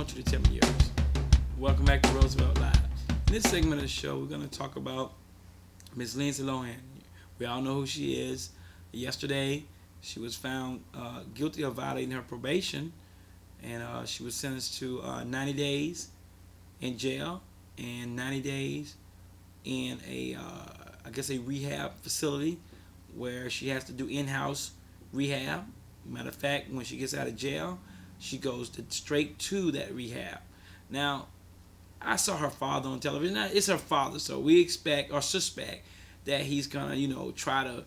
want you to tell me yours. Welcome back to Roosevelt Live. In this segment of the show, we're going to talk about Miss Lindsay Lohan. We all know who she is. Yesterday, she was found guilty of violating her probation, and she was sentenced to 90 days in jail and 90 days in a rehab facility where she has to do in-house rehab. Matter of fact, when she gets out of jail, she goes straight to that rehab. Now, I saw her father on television. Now, it's her father, so we expect or suspect that he's gonna, try to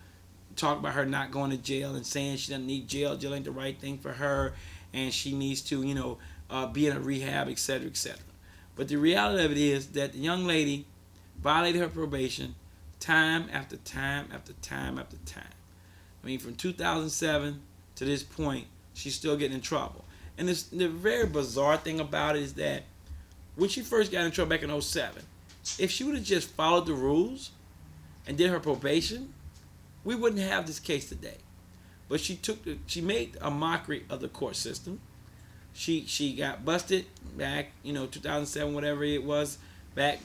talk about her not going to jail and saying she doesn't need jail. Jail ain't the right thing for her, and she needs to, be in a rehab, etc., etc. But the reality of it is that the young lady violated her probation time after time after time after time. I mean, from 2007 to this point, she's still getting in trouble. And the very bizarre thing about it is that when she first got in trouble back in '07, if she would have just followed the rules and did her probation, we wouldn't have this case today. But she made a mockery of the court system. She got busted back, 2007, whatever it was, back,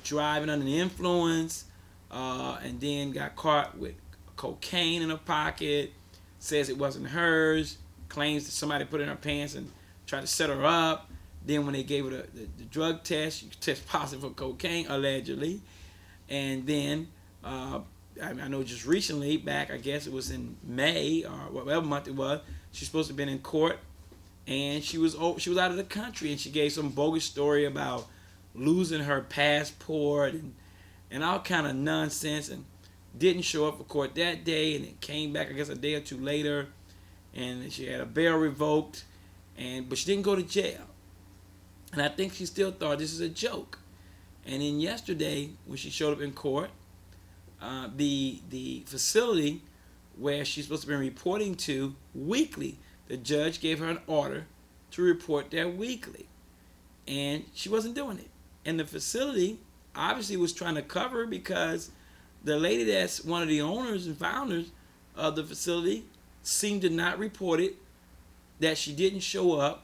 driving under the influence, and then got caught with cocaine in her pocket, says it wasn't hers, claims that somebody put it in her pants and tried to set her up. Then when they gave her the drug test, she tested positive for cocaine, allegedly. And then, I know just recently, back, I guess it was in May, or whatever month it was, she's supposed to have been in court, and she was out of the country, and she gave some bogus story about losing her passport and all kind of nonsense, and didn't show up for court that day, and it came back, I guess, a day or two later, and she had a bail revoked, but she didn't go to jail. And I think she still thought this is a joke. And then yesterday, when she showed up in court, the facility where she's supposed to be reporting to weekly, the judge gave her an order to report there weekly. And she wasn't doing it. And the facility obviously was trying to cover her because the lady that's one of the owners and founders of the facility seemed to not report it, that she didn't show up.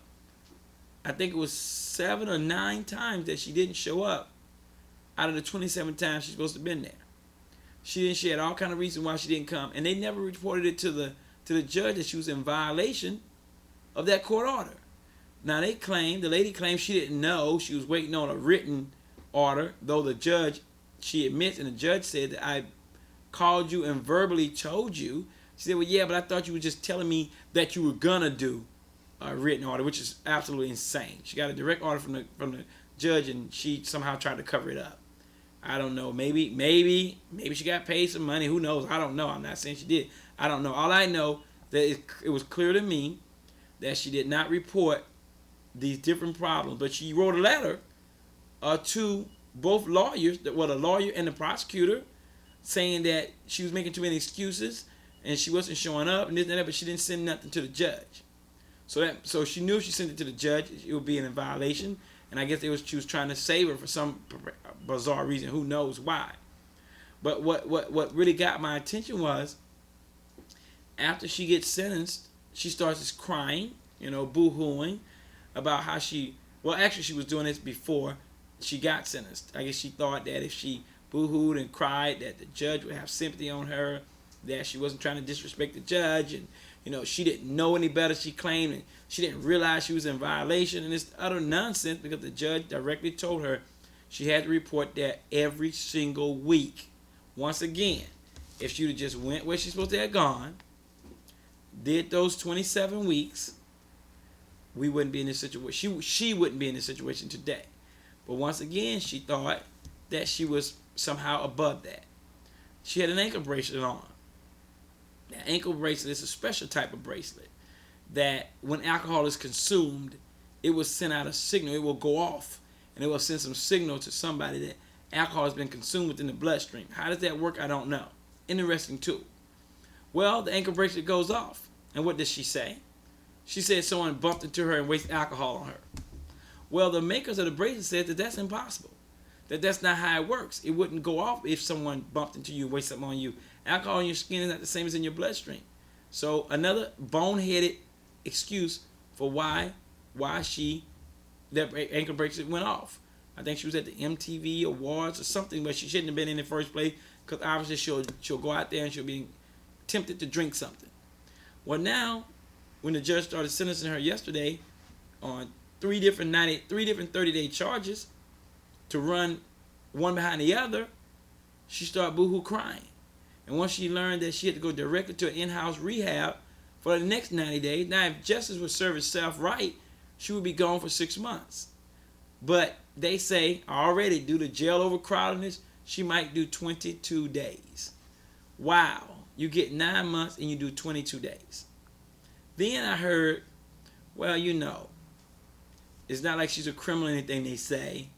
I think it was 7 or 9 times that she didn't show up out of the 27 times she's supposed to have been there. She had all kind of reasons why she didn't come, and they never reported it to the judge that she was in violation of that court order. Now the lady claimed she didn't know, she was waiting on a written order, though the judge, she admits, and the judge said that I called you and verbally told you. She said, well, yeah, but I thought you were just telling me that you were gonna do a written order, which is absolutely insane. She got a direct order from the judge, and she somehow tried to cover it up. I don't know. Maybe she got paid some money. Who knows? I don't know. I'm not saying she did. I don't know. All I know that it was clear to me that she did not report these different problems, but she wrote a letter to both lawyers, the lawyer and the prosecutor, saying that she was making too many excuses and she wasn't showing up and this and that, but she didn't send nothing to the judge. So she knew if she sent it to the judge, it would be in a violation, and I guess she was trying to save her for some bizarre reason. Who knows why? But what really got my attention was after she gets sentenced, she starts crying, boo-hooing about how she was doing this before she got sentenced. I guess she thought that if she boo-hooed and cried that the judge would have sympathy on her, that she wasn't trying to disrespect the judge, and she didn't know any better, she claimed, and she didn't realize she was in violation, and it's utter nonsense because the judge directly told her she had to report that every single week. Once again, if she would have just went where she's supposed to have gone, did those 27 weeks, we wouldn't be in this situation. She wouldn't be in this situation today. But once again, she thought that she was somehow above that. She had an ankle bracelet on. That ankle bracelet is a special type of bracelet that when alcohol is consumed, it will send out a signal. It will go off, and it will send some signal to somebody that alcohol has been consumed within the bloodstream. How does that work? I don't know. Interesting tool. Well, the ankle bracelet goes off. And what does she say? She said someone bumped into her and wasted alcohol on her. Well, the makers of the bracelet said that that's impossible. That's not how it works. It wouldn't go off if someone bumped into you and wasted something on you. Alcohol in your skin is not the same as in your bloodstream. So another boneheaded excuse for why she that ankle bracelet went off. I think she was at the MTV Awards or something, but she shouldn't have been in the first place because obviously she'll go out there and she'll be tempted to drink something. Well, now when the judge started sentencing her yesterday on three different 30-day charges to run one behind the other, she started boohoo crying. And once she learned that she had to go directly to an in-house rehab for the next 90 days, now if justice would serve itself right, she would be gone for 6 months. But they say already, due to jail overcrowdedness, she might do 22 days. Wow. You get 9 months and you do 22 days. Then I heard, well, it's not like she's a criminal or anything they say.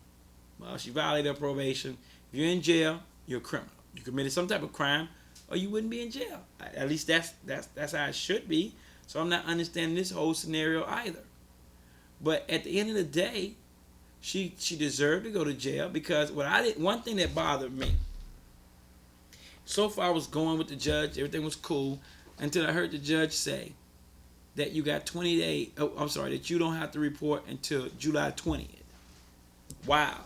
Well, she violated her probation. If you're in jail, you're a criminal. You committed some type of crime or you wouldn't be in jail. At least that's how it should be. So I'm not understanding this whole scenario either. But at the end of the day, she deserved to go to jail because one thing that bothered me, so far I was going with the judge, everything was cool, until I heard the judge say that you got 20 days, that you don't have to report until July 20th. Wow.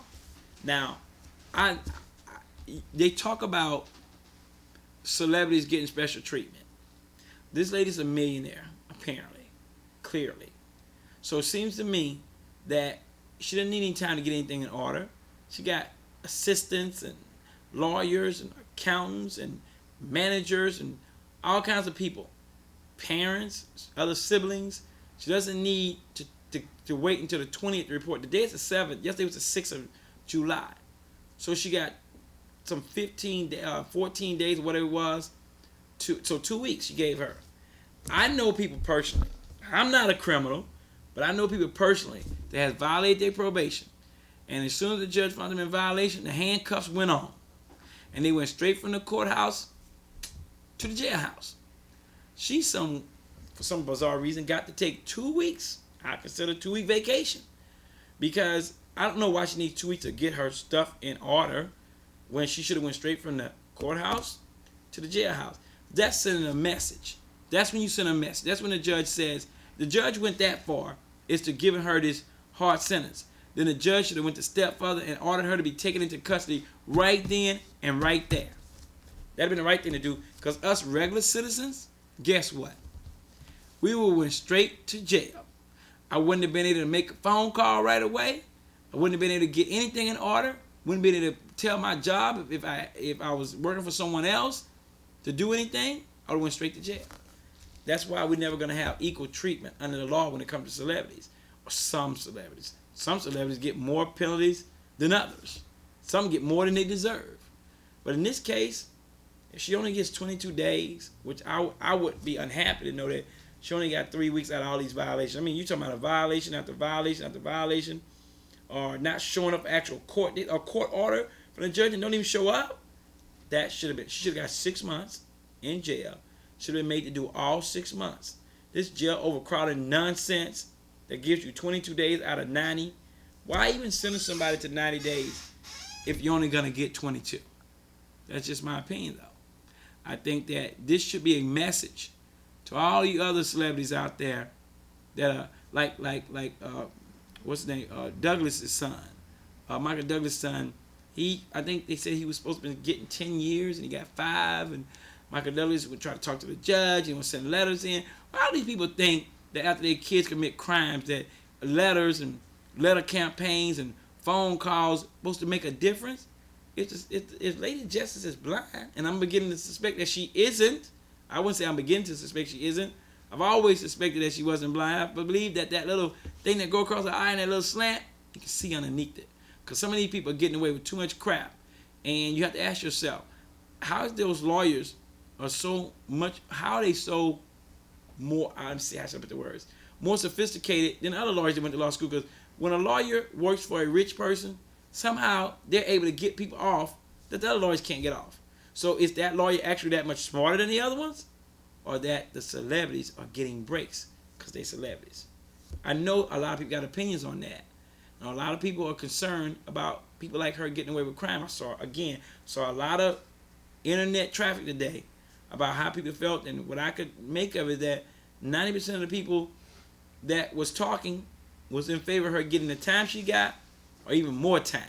Now, they talk about celebrities getting special treatment. This lady's a millionaire, apparently, clearly. So it seems to me that she didn't need any time to get anything in order. She got assistants and lawyers and accountants and managers and all kinds of people. Parents, other siblings. She doesn't need to wait until the 20th to report. Today is the 7th. Yesterday was the 6th of July. So she got some 14 days, whatever it was. 2 weeks she gave her. I know people personally. I'm not a criminal, but I know people personally that has violated their probation. And as soon as the judge found them in violation, the handcuffs went on. And they went straight from the courthouse to the jailhouse. She, for some bizarre reason, got to take 2 weeks. I consider 2-week vacation. Because I don't know why she needs 2 weeks to get her stuff in order when she should have went straight from the courthouse to the jailhouse. That's sending a message. That's when you send a message. That's when the judge says, the judge went that far as to giving her this hard sentence. Then the judge should have went a step further and ordered her to be taken into custody right then and right there. That'd have been the right thing to do, because us regular citizens, guess what? We would have went straight to jail. I wouldn't have been able to make a phone call right away. I wouldn't have been able to get anything in order. Wouldn't be able to tell my job if I was working for someone else to do anything. I would have went straight to jail. That's why we're never going to have equal treatment under the law when it comes to celebrities. Or some celebrities. Some celebrities get more penalties than others. Some get more than they deserve. But in this case, if she only gets 22 days, which I would be unhappy to know that she only got 3 weeks out of all these violations. I mean, you're talking about a violation after violation after violation, or not showing up actual court order from the judge and don't even show up. That should have been. She should have got 6 months in jail. Should have been made to do all 6 months. This jail overcrowded nonsense that gives you 22 days out of 90. Why even sentence somebody to 90 days if you're only going to get 22? That's just my opinion, though. I think that this should be a message to all you other celebrities out there that are like what's his name? Douglas's son. Michael Douglas' son. I think they said he was supposed to be getting 10 years and he got 5. And Michael Douglas would try to talk to the judge and would send letters in. All these people think that after their kids commit crimes, that letters and letter campaigns and phone calls supposed to make a difference. If Lady Justice is blind, and I'm beginning to suspect that she isn't. I wouldn't say I'm beginning to suspect she isn't. I've always suspected that she wasn't blind. I believe that little thing that go across the eye and that little slant, you can see underneath it. Because some of these people are getting away with too much crap. And you have to ask yourself, how is those lawyers are so much, how are they so more, I see how I put the words, more sophisticated than other lawyers that went to law school? Because when a lawyer works for a rich person, somehow they're able to get people off that the other lawyers can't get off. So is that lawyer actually that much smarter than the other ones? Or that the celebrities are getting breaks because they're celebrities? I know a lot of people got opinions on that. And a lot of people are concerned about people like her getting away with crime. I saw a lot of internet traffic today about how people felt, and what I could make of it that 90% of the people that was talking was in favor of her getting the time she got or even more time.